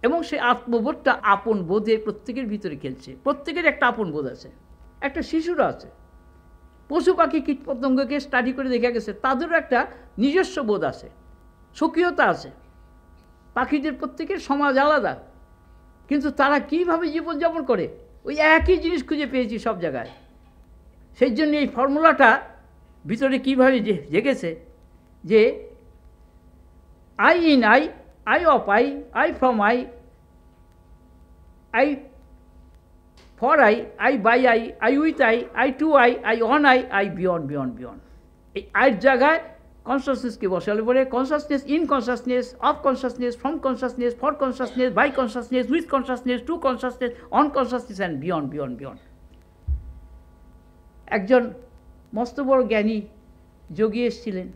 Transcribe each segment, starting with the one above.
এবং সেই আত্মবোধটা আপন বোধে প্রত্যেকের ভিতরে খেলছে। প্রত্যেকের একটা আপন বোধ আছে, একটা শিশুরা আছে। পশু পাখি কীট পতঙ্গকে স্টাডি করে দেখা গেছে তাদেরও একটা নিজস্ব বোধ আছে, স্বকীয়তা আছে। পাখিদের প্রত্যেকের সমাজ আলাদা, কিন্তু তারা কীভাবে জীবনযাপন করে ওই একই জিনিস খুঁজে পেয়েছি সব জায়গায়। সেই জন্য এই ফর্মুলাটা ভিতরে কীভাবে জেগেছে যে I in I, I of I, I from I, I for I, I by I, I with I, I to I, I on I, I beyond beyond beyond. এই আয়ের জায়গায় কনসাসনেসকে বসালে পরে consciousness, in consciousness, of consciousness, from consciousness, for consciousness, by consciousness, with consciousness, to consciousness, on consciousness and beyond beyond beyond. একজন মস্ত বড় জ্ঞানী যোগী এসেছিলেন,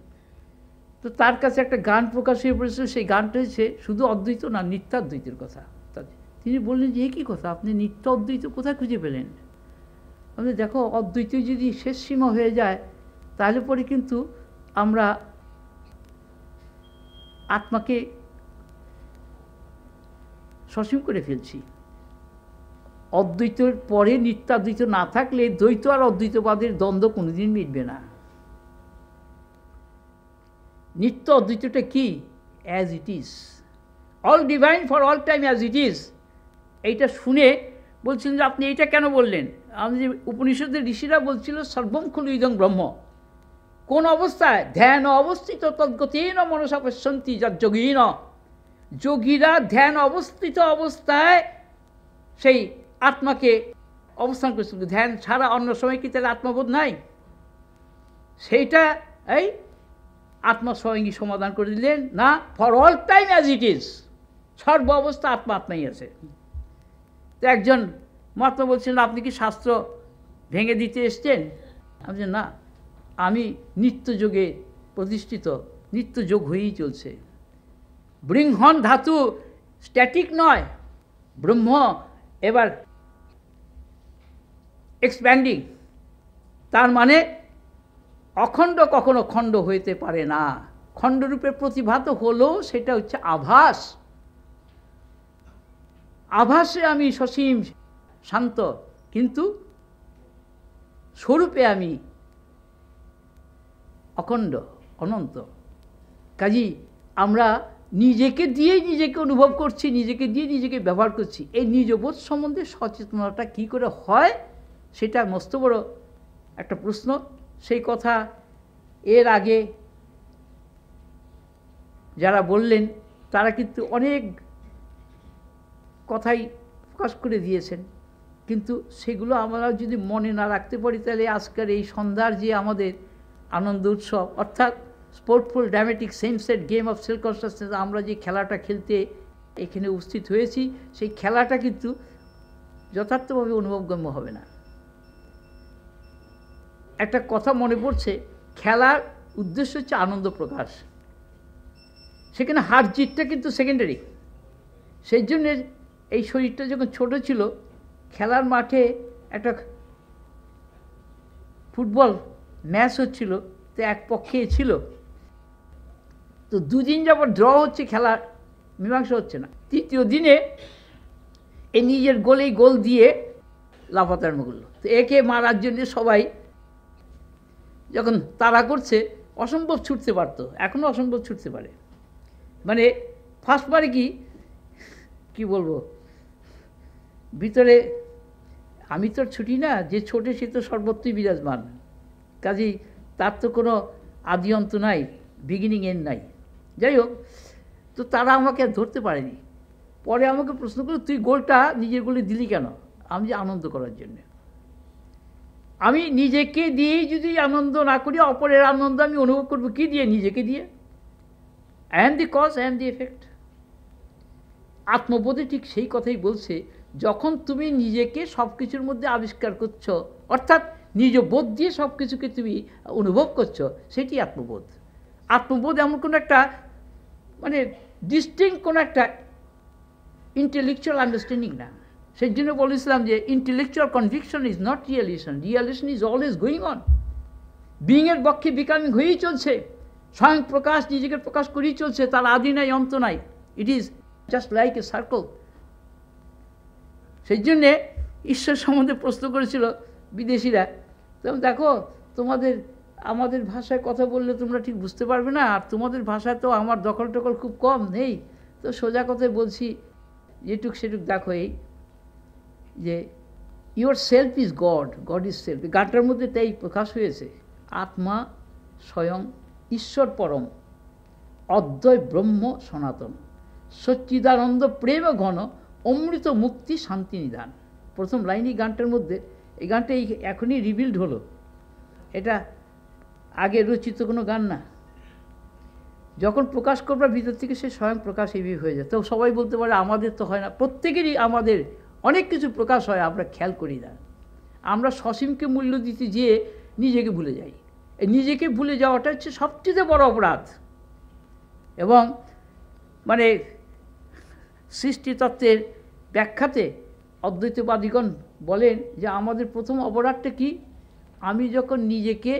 তো তার কাছে একটা গান প্রকাশ হয়ে পড়েছিল। সেই গানটা হচ্ছে শুধু অদ্বৈত না, নিত্যাদ্বৈতের কথা। তিনি বললেন যে কী কথা, আপনি নিত্য অদ্বৈত কোথায় খুঁজে পেলেন? আপনি দেখো, অদ্বৈত যদি শেষ সীমা হয়ে যায় তাহলে পরে কিন্তু আমরা আত্মাকে সসীম করে ফেলছি। অদ্বৈতের পরে নিত্যাদ্বৈত না থাকলে দ্বৈত আর অদ্বৈতবাদের দ্বন্দ্ব কোনোদিন মিটবে না। নিত্য অদ্বৈতটা কি? As it is, all divine for all time as it is. এইটা শুনে বলছিলেন যে আপনি এইটা কেন বললেন? আমি যে উপনিষদের ঋষিরা বলছিল সর্বম খলু ইদং ব্রহ্ম। কোন অবস্থায়? ধ্যান অবস্থিত তদ্গতেন মনসা পশ্যন্তি যজ্যোগীন। যোগীরা ধ্যান অবস্থিত অবস্থায় সেই আত্মাকে অবস্থান করছিল। ধ্যান ছাড়া অন্য সময় কি তাহলে আত্মবোধ নাই? সেইটা এই আত্মা স্বয়ংই সমাধান করে দিলেন না, for all time as it is, সর্ব অবস্থা আত্মা আত্মাই আছে। তো একজন মহাত্মা বলছিলেন আপনি কি শাস্ত্র ভেঙে দিতে এসছেন? আমি যে না, আমি নিত্যযোগে প্রতিষ্ঠিত, নিত্যযোগ হয়েই চলছে। বৃংহন ধাতু স্ট্যাটিক নয়, ব্রহ্ম এবার এক্সপ্যান্ডিং, তার মানে অখণ্ড কখনো খণ্ড হইতে পারে না। খণ্ডরূপে প্রতিভাত হলেও সেটা হচ্ছে আভাস। আভাসে আমি সসীম শান্ত, কিন্তু স্বরূপে আমি অখণ্ড অনন্ত। কাজী আমরা নিজেকে দিয়েই নিজেকে অনুভব করছি, নিজেকে দিয়ে নিজেকে ব্যবহার করছি। এই নিজবোধ সম্বন্ধে সচেতনতা কী করে হয় সেটা মস্ত বড় একটা প্রশ্ন। সেই কথা এর আগে যারা বললেন তারা কিন্তু অনেক কথাই প্রকাশ করে দিয়েছেন, কিন্তু সেগুলো আমরা যদি মনে না রাখতে পারি তাহলে আজকের এই সন্ধ্যার যে আমাদের আনন্দ উৎসব, অর্থাৎ sportful dramatic sensed game of self consciousness, আমরা যে খেলাটা খেলতে এখানে উপস্থিত হয়েছি, সেই খেলাটা কিন্তু যথার্থভাবে অনুভবগম্য হবে না। একটা কথা মনে পড়ছে, খেলার উদ্দেশ্য হচ্ছে আনন্দ প্রকাশ, সেখানে হার জিতটা কিন্তু সেকেন্ডারি। সেই জন্য এই শরীরটা যখন ছোট ছিল, খেলার মাঠে একটা ফুটবল ম্যাচ হচ্ছিল, তো এক পক্ষে ছিল, তো দুদিন যাবত ড্র হচ্ছে, খেলার মীমাংসা হচ্ছে না। তৃতীয় দিনে এ নিজের গোলেই গোল দিয়ে লাফাতে আরম্ভ করলো। তো একে মারার জন্য সবাই যখন তাড়া করছে, অসম্ভব ছুটতে পারতো, এখনও অসম্ভব ছুটতে পারে। মানে ফার্স্ট বারে কি বলবো, ভিতরে আমি তো ছুটি না, যে ছোটে সে তো সর্বত্রই বিরাজমান, কাজেই তার তো কোনো আদি অন্ত নাই, বিগিনিং এন্ড নাই। যাই হোক, তো তারা আমাকে ধরতে পারেনি। পরে আমাকে প্রশ্ন করলো তুই গোলটা নিজের গোলে দিলি কেন? আমি যে আনন্দ করার জন্য। আমি নিজেকে দিয়েই যদি আনন্দ না করি, অপরের আনন্দ আমি অনুভব করবো কি দিয়ে? নিজেকে দিয়ে। I am the cause, I am the effect. আত্মবোধে ঠিক সেই কথাই বলছে, যখন তুমি নিজেকে সব কিছুর মধ্যে আবিষ্কার করছো, অর্থাৎ নিজ বোধ দিয়ে সব কিছুকে তুমি অনুভব করছো, সেটি আত্মবোধ। আত্মবোধ এমন কোনো একটা মানে ডিস্টিংক্ট কোনো একটা ইন্টেলেকচুয়াল আন্ডারস্ট্যান্ডিং না। সেই জন্য বলেছিলাম যে intellectual conviction is not realisation, realisation is always going on. বিইংয়ের পক্ষে বিকামিং হয়েই চলছে, স্বয়ং প্রকাশ নিজেকে প্রকাশ করেই চলছে, তার আদি নাই অন্ত নাই। It is just like a circle. সেই জন্যে ঈশ্বর সম্বন্ধে প্রশ্ন করেছিল বিদেশিরা, তখন দেখো তোমাদের আমাদের ভাষায় কথা বললে তোমরা ঠিক বুঝতে পারবে না, আর তোমাদের ভাষায় তো আমার দখল টকল খুব কম নেই, তো সোজা কথায় বলছি যেটুক সেটুক দেখো, এই যে your self is god, god is self. গানটার মধ্যে তাই প্রকাশ হয়েছে, আত্মা স্বয়ং ঈশ্বর পরম, অদ্বয় ব্রহ্ম সনাতন, সচ্চিদানন্দ প্রেম ঘন, অমৃত মুক্তি শান্তি নিধান। প্রথম লাইনই গানটার মধ্যে, এই গানটা এখনই রিবিল্ড হলো, এটা আগে রচিত কোনো গান না। যখন প্রকাশ করবার ভিতর থেকে সে স্বয়ং প্রকাশ এইভাবে হয়ে যায়। তো সবাই বলতে পারে আমাদের তো হয় না, প্রত্যেকেরই আমাদের অনেক কিছু প্রকাশ হয়, আমরা খেয়াল করি না। আমরা সসীমকে মূল্য দিতে গিয়ে নিজেকে ভুলে যাই। এই নিজেকে ভুলে যাওয়াটা হচ্ছে সবচেয়ে বড় অপরাধ। এবং মানে সৃষ্টিতত্ত্বের ব্যাখ্যাতে অদ্বৈতবাদীগণ বলেন যে আমাদের প্রথম অপরাধটা কি, আমি যখন নিজেকে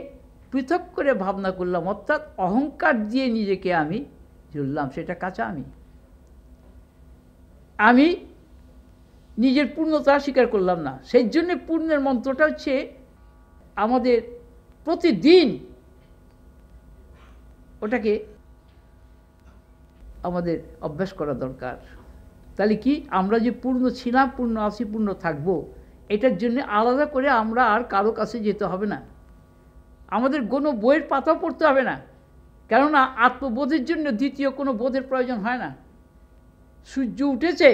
পৃথক করে ভাবনা করলাম, অর্থাৎ অহংকার দিয়ে নিজেকে আমি জুড়লাম, সেটা কাঁচা আমি নিজের পূর্ণতা স্বীকার করলাম না। সেই জন্যে পূর্ণের মন্ত্রটা হচ্ছে আমাদের প্রতিদিন ওটাকে আমাদের অভ্যাস করা দরকার। তাহলে কি, আমরা যে পূর্ণ ছিলাম, পূর্ণ আছি, পূর্ণ থাকবো, এটার জন্য আলাদা করে আমরা আর কারো কাছে যেতে হবে না, আমাদের কোনো বইয়ের পাতাও পড়তে হবে না, কেননা আত্মবোধের জন্য দ্বিতীয় কোনো বোধের প্রয়োজন হয় না। সূর্য উঠেছে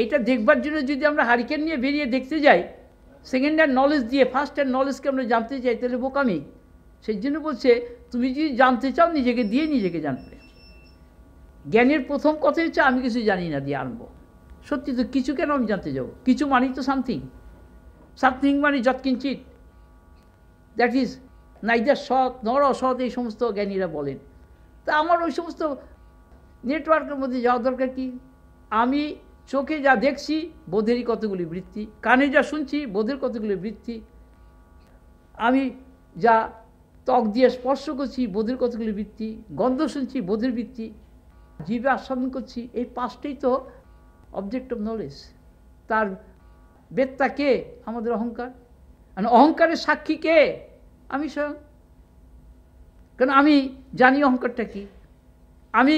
এইটা দেখবার জন্য যদি আমরা হারিকেন নিয়ে বেরিয়ে দেখতে যাই, সেকেন্ড হ্যান্ড নলেজ দিয়ে ফার্স্ট হ্যান্ড নলেজকে আমরা জানতে চাই, তাহলে বোকামি। সেই জন্য বলছে তুমি যদি জানতে চাও নিজেকে দিয়ে নিজেকে জানবে। জ্ঞানের প্রথম কথা হচ্ছে আমি কিছু জানি না দিয়ে আনবো। সত্যি তো, কিছু কেন আমি জানতে যাবো? কিছু মানেই তো সামথিং, সামথিং মানে যৎকিঞ্চিত, দ্যাট ইজ নাইদার সৎ নর অসৎ, এই সমস্ত জ্ঞানীরা বলেন। তা আমার ওই সমস্ত নেটওয়ার্কের মধ্যে যাওয়া দরকার কি? আমি চোখে যা দেখছি বোধেরই কতগুলি বৃত্তি, কানে যা শুনছি বোধের কতগুলি বৃত্তি, আমি যা ত্বক দিয়ে স্পর্শ করছি বোধের কতগুলি বৃত্তি, গন্ধ শুনছি বোধের বৃত্তি, জিভে আস্বাদন করছি, এই পাঁচটাই তো অবজেক্ট অফ নলেজ। তার বেত্তা কে? আমাদের অহংকার। মানে অহংকারের সাক্ষী কে? আমি স্বয়ং। কারণ আমি জানি অহংকারটা কি। আমি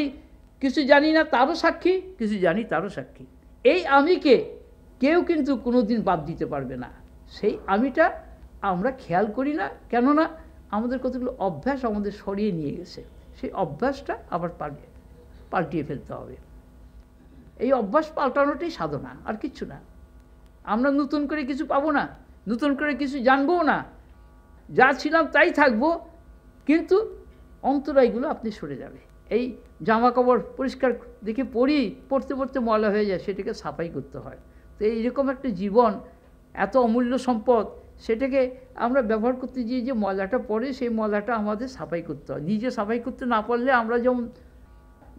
কিছু জানি না তারও সাক্ষী, কিছু জানি তারও সাক্ষী। এই আমিকে কেউ কিন্তু কোনো দিন বাদ দিতে পারবে না। সেই আমিটা আমরা খেয়াল করি না, কেননা আমাদের কতগুলো অভ্যাস আমাদের সরিয়ে নিয়ে গেছে। সেই অভ্যাসটা আবার পাল্টিয়ে ফেলতে হবে। এই অভ্যাস পাল্টানোটাই সাধনা, আর কিচ্ছু না। আমরা নতুন করে কিছু পাবো না, নতুন করে কিছু জানবও না, যা ছিলাম তাই থাকবো, কিন্তু অন্তরায়গুলো আপনি সরে যাবে। এই জামা কাপড় পরিষ্কার দেখে পড়তে পড়তে ময়লা হয়ে যায়, সেটাকে সাফাই করতে হয়। তো এইরকম একটা জীবন, এত অমূল্য সম্পদ, সেটাকে আমরা ব্যবহার করতে গিয়ে যে ময়লাটা পড়ে, সেই ময়লাটা আমাদের সাফাই করতে হয়। নিজে সাফাই করতে না পারলে আমরা যেমন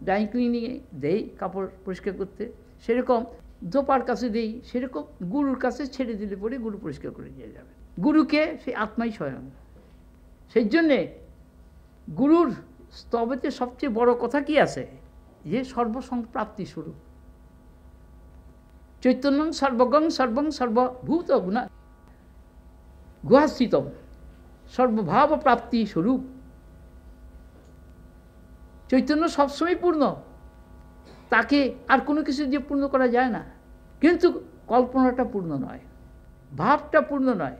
ড্রাই ক্লিনিংয়ে দেই কাপড় পরিষ্কার করতে, সেরকম দোপার কাছে দেই, সেরকম গুরুর কাছে ছেড়ে দিলে পরে গুরু পরিষ্কার করে দিয়ে যাবে। গুরুকে সেই আত্মাই স্বয়ং। সেই জন্যে গুরুর স্তবেতে সবচেয়ে বড় কথা কি আছে? যে সর্বসংপ্রাপ্তি স্বরূপ, চৈতন্যং সর্বগং সর্বং সর্বভূত গুণা গুহাস্থিতম, সর্বভাব প্রাপ্তি স্বরূপ। চৈতন্য সবসময় পূর্ণ, তাকে আর কোনো কিছু দিয়ে পূর্ণ করা যায় না। কিন্তু কল্পনাটা পূর্ণ নয়, ভাবটা পূর্ণ নয়,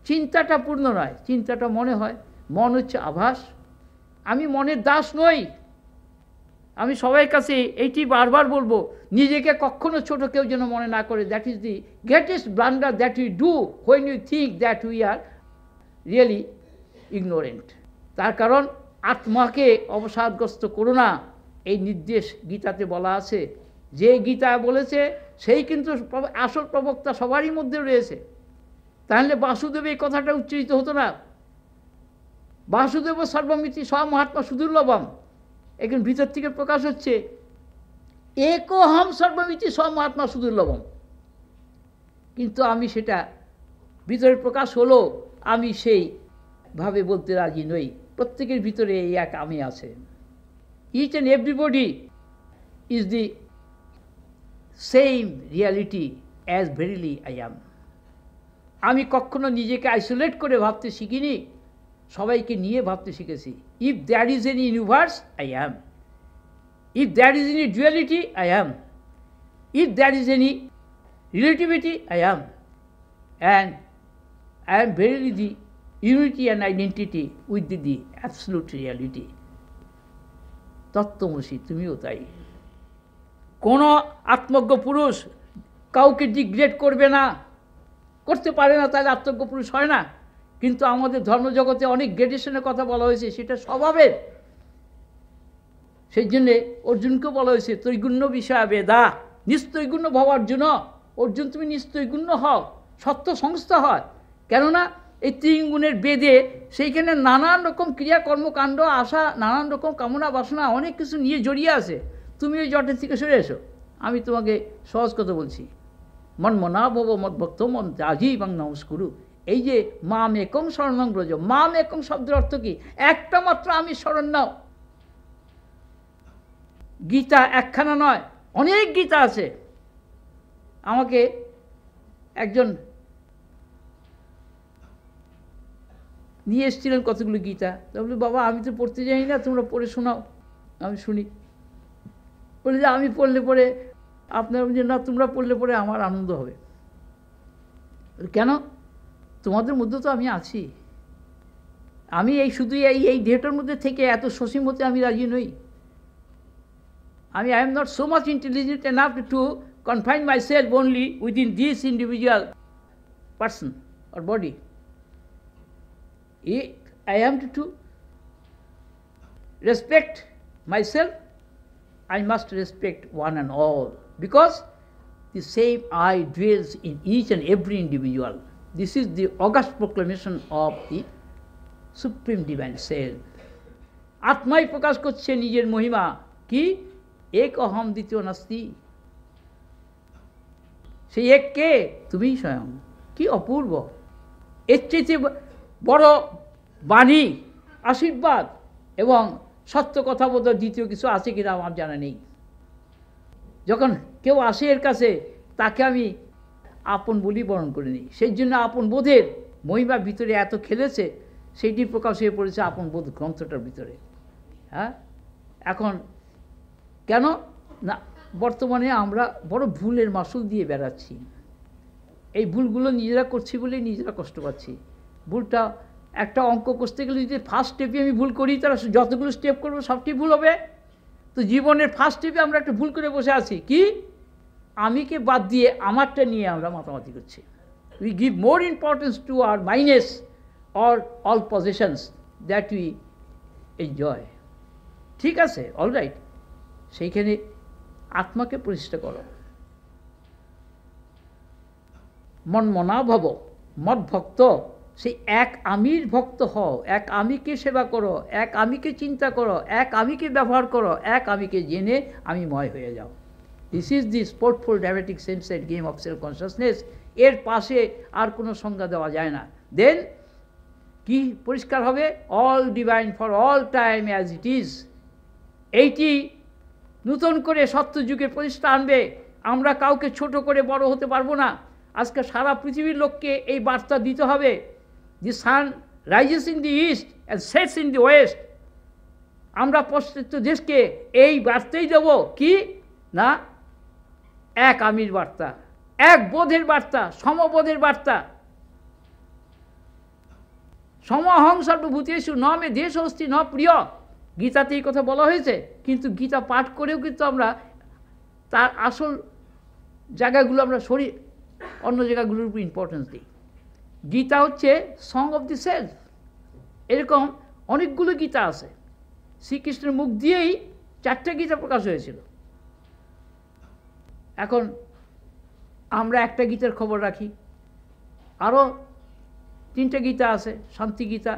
চিন্তাটা পূর্ণ নয়। চিন্তাটা মনে হয়, মন হচ্ছে আভাস। আমি মনের দাস নই। আমি সবাই কাছে এইটি বারবার বলবো, নিজেকে কখনো ছোট কেউ যেন মনে না করে। That is the greatest blunder that we do when you think that we are really ignorant. তার কারণ আত্মাকে অবসাদগ্রস্ত করো না, এই নির্দেশ গীতাতে বলা আছে। যে গীতা বলেছে সেই কিন্তু আসল প্রবক্তা সবারই মধ্যে রয়েছে। তাহলে বাসুদেব এই কথাটা উচ্চারিত হতো না। বাসুদেব সর্বমিতি সব মহাত্মা সুদুর্লভম, এখন ভিতর থেকে প্রকাশ হচ্ছে একোহম সর্বমিতি সব মহাত্মা সুদুর্লভম। কিন্তু আমি সেটা ভিতরে প্রকাশ হলো, আমি সেই ভাবে বলতে রাজি নই, প্রত্যেকের ভিতরে এই এক আমি আছে। Each and everybody is the same reality as verily I am. আমি কখনো নিজেকে আইসোলেট করে ভাবতে শিখিনি, সবাইকে নিয়ে ভাবতে শিখেছি। If there is any universe, I am. If there is any duality, I am. If there is any relativity, I am. And I am verily the unity and identity with the absolute reality. তত্ত্বমসি, তুমিও তাই। কোনো আত্মজ্ঞ পুরুষ কাউকে degrade করবে না, করতে পারে না, তাহলে আত্মজ্ঞ পুরুষ হয় না। কিন্তু আমাদের ধর্মজগতে অনেক গ্রেডেশনের কথা বলা হয়েছে, সেটা স্বভাবের। সেই জন্যে অর্জুনকে বলা হয়েছে ত্রৈগুণ্য বিষয় বেদা, নিস্তৈগুণ্য ভব অর্জুন। অর্জুন, তুমি নিস্তৈগুণ্য হও, সত্য সংস্থা হয়। কেননা এই তিন গুণের বেদে সেইখানে নানান রকম ক্রিয়া কর্মকাণ্ড, আশা, নানান রকম কামনা বাসনা, অনেক কিছু নিয়ে জড়িয়ে আছে। তুমি ওই জটের থেকে সরে এসো। আমি তোমাকে সহজ কথা বলছি, মন মনা ভব মদ ভক্ত মন ত্যাজি বাং নমস্কুরু। এই যে মাম একং শরণং ব্রজ, মাম একং শব্দের অর্থ কি? একটা মাত্র আমি শরণ নাও। গীতা একখানা নয়, অনেক গীতা আছে। আমাকে একজন নিয়ে এসেছিলেন কতগুলো গীতা। বলি, বাবা আমি তো পড়তে জানি না, তোমরা পড়ে শোনাও, আমি শুনি। বলে যে আমি পড়লে পরে আপনার, যে না, তোমরা পড়লে পরে আমার আনন্দ হবে। কেন? তোমাদের মধ্যে তো আমি আছি। আমি এই শুধু এই দেহটার মধ্যে থেকে এত সসীম হতে আমি রাজি নই। I am not so much intelligent enough to confine my self only within this individual person or body. I am to respect myself, I must respect one and all, because the same I dwells in each and every individual. This is the august proclamation of the Supreme Divine Self. আত্মাই প্রকাশ করছে নিজের মহিমা। কি? এক অহম দ্বিতীয় নাস্তি। সেই এক কে? তুমিই স্বয়ং। কি অপূর্ব! এর চেয়ে বড় বাণী, আশীর্বাদ এবং সত্য কথা বলতে দ্বিতীয় কিছু আছে কিনা আমার জানা নেই। যখন কেউ আসে এর কাছে, তাকে আমি আপন বলি বরণ করে নিই। সেই জন্য আপন বোধের মহিমা ভিতরে এত খেলেছে, সেইটি প্রকাশ হয়ে পড়েছে আপন বোধ গ্রন্থটার ভিতরে। হ্যাঁ, এখন কেন না, বর্তমানে আমরা বড় ভুলের মাসুল দিয়ে বেড়াচ্ছি। এই ভুলগুলো নিজেরা করছি বলেই নিজেরা কষ্ট পাচ্ছি। ভুলটা, একটা অঙ্ক করতে গেলে যদি ফার্স্ট স্টেপে আমি ভুল করি, তারা যতগুলো স্টেপ করবো সবটি ভুল হবে। তো জীবনের ফার্স্ট স্টেপে আমরা একটা ভুল করে বসে আছি। কি? আমিকে বাদ দিয়ে আমারটা নিয়ে আমরা মাতামাতি করছি। We give more importance to our minus or all positions that we enjoy. ঠিক আছে, অল রাইট। সেইখানে আত্মাকে প্রতিষ্ঠা করো। মন মনা ভব মদ ভক্ত, সেই এক আমির ভক্ত হও। এক আমিকে সেবা করো, এক আমিকে চিন্তা করো, এক আমিকে ব্যবহার করো, এক আমিকে জেনে আমি ময় হয়ে যাও। This is the sportful diabetic sensed game of self consciousness. এর পাশে আর কোনো সংজ্ঞা দেওয়া যায় না। দেন কি পরিষ্কার হবে? All divine for all time as it is. এইটি নূতন করে সত্যযুগের প্রতিষ্ঠা আনবে। আমরা কাউকে ছোট করে বড় হতে পারবো না। আজকে সারা পৃথিবীর লোককে এই বার্তা দিতে হবে। The sun rises in the east and sets in the west. আমরা পাশ্চাত্য দেশকে এই বার্তাই দেব। কি না, এক আমির বার্তা, এক বোধের বার্তা, সমবোধের বার্তা। সমহং সর্বভূতেষু ন মে দেশ অস্তি ন প্রিয়। গীতাতে এই কথা বলা হয়েছে, কিন্তু গীতা পাঠ করেও কিন্তু আমরা তার আসল জায়গাগুলো আমরা সরি অন্য জায়গাগুলোর উপর ইম্পর্টেন্স দিই। গীতা হচ্ছে সং অফ দি সেলফ। এরকম অনেকগুলো গীতা আছে। শ্রীকৃষ্ণের মুখ দিয়েই 4টে গীতা প্রকাশ হয়েছিল। এখন আমরা একটা গীতার খবর রাখি, আরও 3টে গীতা আছে। শান্তি গীতা,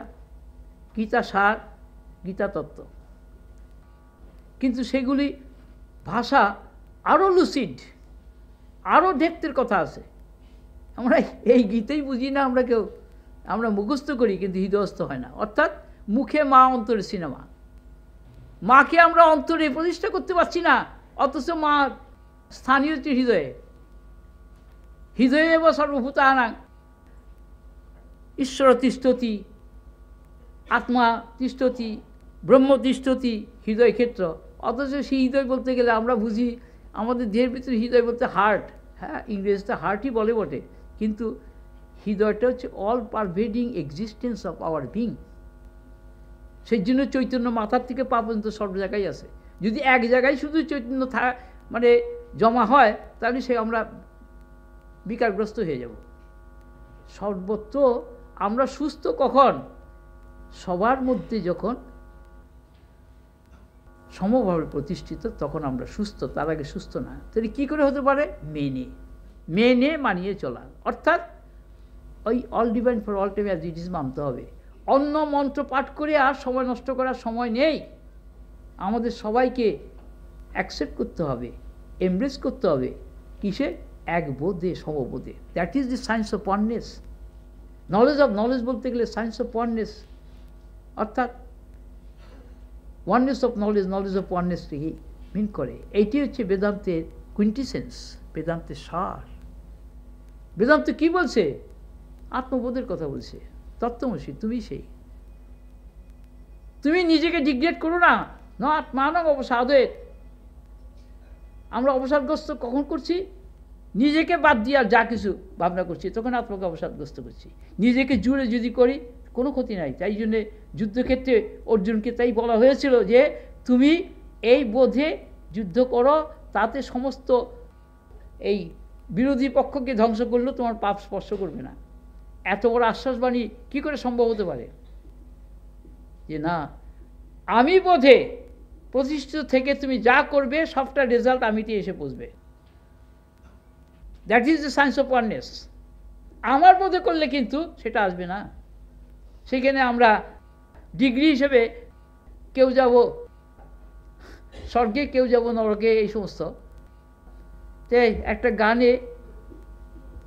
গীতা সার, গীতা তত্ত্ব। কিন্তু সেগুলি ভাষা আরও লুসিড, আরও ডেপথের কথা আছে। আমরা এই গীতেই বুঝি না আমরা কেউ। আমরা মুখস্থ করি কিন্তু হৃদয়স্থ হয় না। অর্থাৎ মুখে মা, অন্তরে সিনেমা। মাকে আমরা অন্তরে প্রতিষ্ঠা করতে পারছি না, অথচ মা স্থানীয় হচ্ছে হৃদয়ে। হৃদয়ে এব সর্বভূতানাং ঈশ্বর তিষ্ঠতি, আত্মা তিষ্ঠতি, ব্রহ্ম তিষ্ঠতি, হৃদয় ক্ষেত্র। অথচ সেই হৃদয় বলতে গেলে আমরা বুঝি আমাদের দেহের ভিতরে হৃদয় বলতে হার্ট। হ্যাঁ, ইংরেজিতে হার্টই বলে বটে, কিন্তু হৃদয়টা হচ্ছে all pervading existence of our being. সেই জন্য চৈতন্য মাথার থেকে পা পর্যন্ত সব জায়গায় আছে। যদি এক জায়গায় শুধু চৈতন্য মানে জমা হয়, তাহলে সে আমরা বিকারগ্রস্ত হয়ে যাব। সর্বত্র আমরা সুস্থ কখন? সবার মধ্যে যখন সমভাবে প্রতিষ্ঠিত, তখন আমরা সুস্থ। তার আগে সুস্থ না। তাহলে কী করে হতে পারে? মেনে মানিয়ে চলা। অর্থাৎ ওই all divine for all time as it is মানতে হবে। অন্য মন্ত্র পাঠ করে আর সময় নষ্ট করার সময় নেই। আমাদের সবাইকে অ্যাকসেপ্ট করতে হবে, এমব্রেস করতে হবে। কিসে? এক বোধে, সমবোধে। That is the science of oneness. Knowledge of knowledge বলতে গেলে সায়েন্স অফ ওয়াননেস, অর্থাৎ oneness of knowledge, knowledge of ওয়াননেসকে মিন করে। এইটি হচ্ছে বেদান্তের কুইন্টিসেন্স, বেদান্তের সার। বেদান্ত কি বলছে? আত্মবোধের কথা বলছে। তত্ত্বমসি, তুমি সেই। তুমি নিজেকে ডিগ্রেড করো না। ন আত্মানং অবসাদের। আমরা অবসাদগ্রস্ত কখন করছি? নিজেকে বাদ দিয়ে আর যা কিছু ভাবনা করছি, তখন আত্মাকে অবসাদগ্রস্ত করছি। নিজেকে জুড়ে যদি করি কোনো ক্ষতি নাই। তাই জন্যে যুদ্ধক্ষেত্রে অর্জুনকে তাই বলা হয়েছিল যে তুমি এই বোধে যুদ্ধ করো, তাতে সমস্ত এই বিরোধী পক্ষকে ধ্বংস করলেও তোমার পাপ স্পর্শ করবে না। এত বড় আশ্বাসবাণী কী করে সম্ভব হতে পারে? যে না, আমি বোধে প্রতিষ্ঠিত থেকে তুমি যা করবে সবটা রেজাল্ট আমিতে এসে পৌঁছবে। That is the science of oneness. আমার বোধে করলে কিন্তু সেটা আসবে না। সেখানে আমরা ডিগ্রি হিসেবে কেউ যাব স্বর্গে, কেউ যাব নরকে, এই সমস্ত। তাই একটা গানে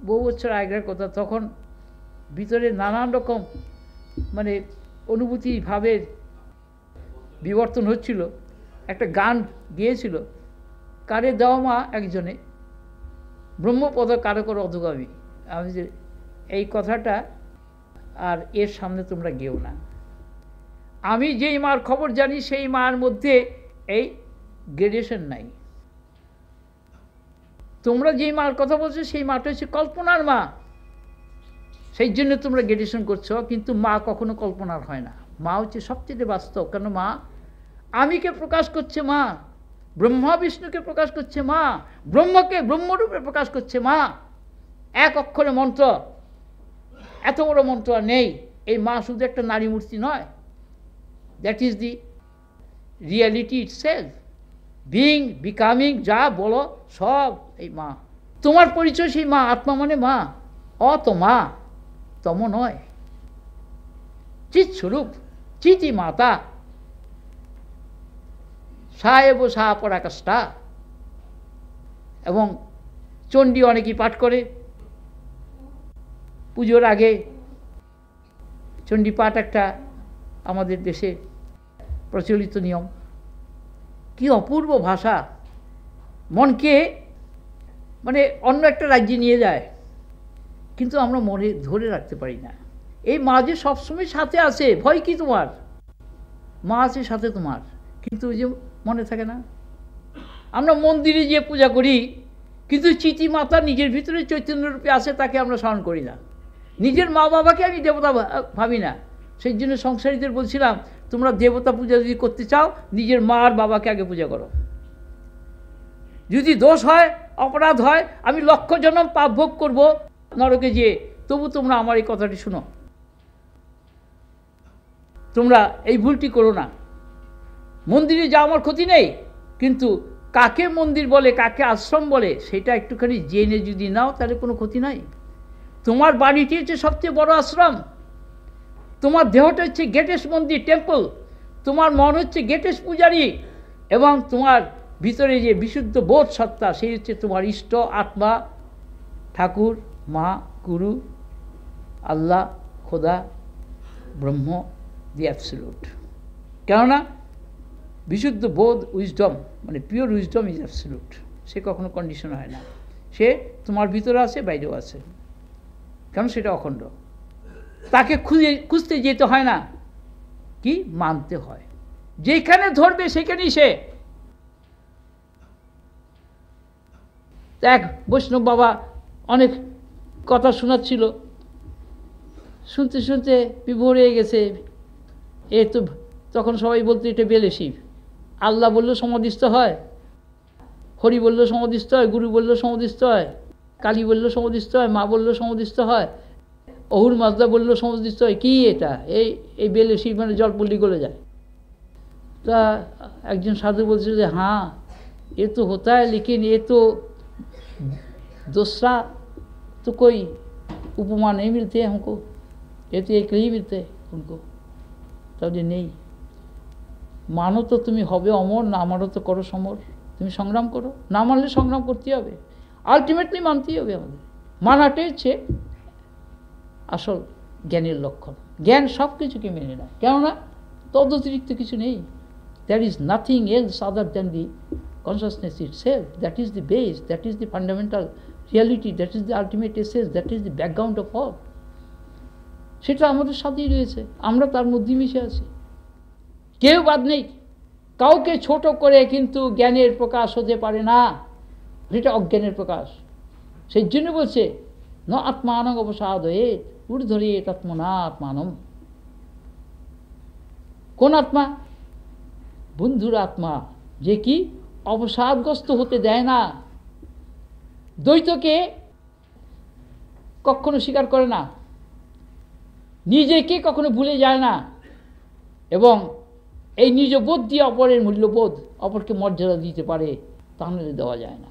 বহু বছর আগের কথা, তখন ভিতরে নানান রকম মানে অনুভূতি ভাবের বিবর্তন হচ্ছিল। একটা গান গিয়েছিল, কারে দেওয়া মা একজনে ব্রহ্মপদ কারো করো অধোগামী। আমি যে এই কথাটা আর এর সামনে তোমরা গেও না। আমি যেই মার খবর জানি সেই মার মধ্যে এই গ্রেডেশন নাই। তোমরা যেই মার কথা বলছো সেই মাটা হচ্ছে কল্পনার মা, সেই জন্য তোমরা গ্রেডেশন করছো। কিন্তু মা কখনো কল্পনার হয় না। মা হচ্ছে সবচেয়ে বাস্তব। কেন? মা আমিকে প্রকাশ করছে, মা ব্রহ্মা বিষ্ণুকে প্রকাশ করছে, মা ব্রহ্মকে ব্রহ্মরূপে প্রকাশ করছে। মা এক অক্ষরে মন্ত্র, এত বড় মন্ত্র আর নেই। এই মা শুধু একটা নারী মূর্তি নয়। That is the reality itself, being, becoming, যা বলো সব এই মা। তোমার পরিচয় সেই মা। আত্মা মানে মা, অতমা, তম নয়, চিৎ স্বরূপ, চিতি মাতা, সা এব সা পরাকাষ্ঠা। এবং চণ্ডী অনেকেই পাঠ করে পুজোর আগে। চণ্ডী পাঠ একটা আমাদের দেশে প্রচলিত নিয়ম। কি অপূর্ব ভাষা, মনকে মানে অন্য একটা রাজ্যে নিয়ে যায়, কিন্তু আমরা মনে ধরে রাখতে পারি না। এই মা যে সবসময় সাথে আছে, ভয় কি তোমার? মা আছে সাথে তোমার, কিন্তু ওই যে মনে থাকে না। আমরা মন্দিরে গিয়ে পূজা করি, কিন্তু চিতি মাতা নিজের ভিতরে চৈতন্যরূপে আছে, তাকে আমরা স্মরণ করি না। নিজের মা বাবাকে আমি দেবতা ভাবি না। সেই জন্য সংসারীদের বলছিলাম, তোমরা দেবতা পূজা যদি করতে চাও, নিজের মা আর বাবাকে আগে পূজা করো। যদি দোষ হয়, অপরাধ হয়, আমি লক্ষ জন্ম পাপ ভোগ করবো নরকে যেয়ে, তবু তোমরা আমার এই কথাটি শুনো। তোমরা এই ভুলটি করো না। মন্দিরে যা আমার ক্ষতি নেই, কিন্তু কাকে মন্দির বলে, কাকে আশ্রম বলে, সেটা একটুখানি জেনে যদি নাও, তাহলে কোনো ক্ষতি নাই। তোমার বাড়িটি হচ্ছে সবচেয়ে বড় আশ্রম। তোমার দেহটা হচ্ছে গ্রেটেস্ট মন্দির, টেম্পল। তোমার মন হচ্ছে গ্রেটেস্ট পূজারী। এবং তোমার ভিতরে যে বিশুদ্ধ বোধ সত্তা, সেই হচ্ছে তোমার ইষ্ট, আত্মা, ঠাকুর, মা, গুরু, আল্লাহ, খোদা, ব্রহ্ম, দি অ্যাবসলিউট। কেননা বিশুদ্ধ বোধ, উইজডম, মানে পিওর উইজডম ইজ অ্যাবসলিউট। সে কখনো কন্ডিশন হয় না, সে তোমার ভিতরে আছে, বাইরেও আছে, কারণ সেটা অখণ্ড। তাকে খুঁজতে যেতে হয় না, কি মানতে হয়। যেখানে ধরবে সেখানেই সে। এক বৈষ্ণব বাবা অনেক কথা শোনাচ্ছিল, শুনতে শুনতে বিভোর হয়ে গেছে। এ তো তখন সবাই বলতো এটা বেলে শিব। আল্লাহ বললেও সমাধিস্থ হয়, হরি বললেও সমাধিস্থ হয়, গুরু বললেও সমাধিস্থ হয়, কালী বললেও সমাধিস্থ হয়, মা বললেও সমাধিস্থ হয়, অহুর মাজদা বললেও সমাধিস্থ হয়। কি এটা? এই বেলে শিব মানে জল পড়লি গলে যায়। তা একজন সাধু বলছিল যে হ্যাঁ ये तो होता है, लेकिन ये तो दूसरा तो कोई उपमा नहीं मिलते हैं हमको, ये तो एक ही मिलते हैं उनको। তাহলে নেই, মানো তো তুমি হবে অমর, না মানো তো করো সমর। তুমি সংগ্রাম করো, না মানলে সংগ্রাম করতে হবে, আলটিমেটলি মানতেই হবে আমাদের। মানাটাই হচ্ছে আসল জ্ঞানের লক্ষণ। জ্ঞান সব কিছুকে মেনে নেয়, কেননা তদ অতিরিক্ত কিছু নেই। There is nothing else other than the consciousness itself. That is the base, that is the fundamental reality, that is the ultimate essence, that is the background of all. সেটা আমাদের সাথেই রয়েছে, আমরা তার মধ্যে মিশে আছি, কেউ বাদ নেই। কাউকে ছোট করে কিন্তু জ্ঞানের প্রকাশ হতে পারে না, সেটা অজ্ঞানের প্রকাশ। সেই জন্য বলছে ন আত্মানং অবসাদয়েৎ ঊর্ধ্বরেৎ আত্মনা আত্মানম। কোন আত্মা? বন্ধুর আত্মা, যে কি অবসাদগ্রস্ত হতে দেয় না, দ্বৈতকে কখনো স্বীকার করে না, নিজেকে কখনো ভুলে যায় না, এবং এই নিজ বোধ দিয়ে অপরের মূল্যবোধ, অপরকে মর্যাদা দিতে পারে, তা নাহলে দেওয়া যায় না।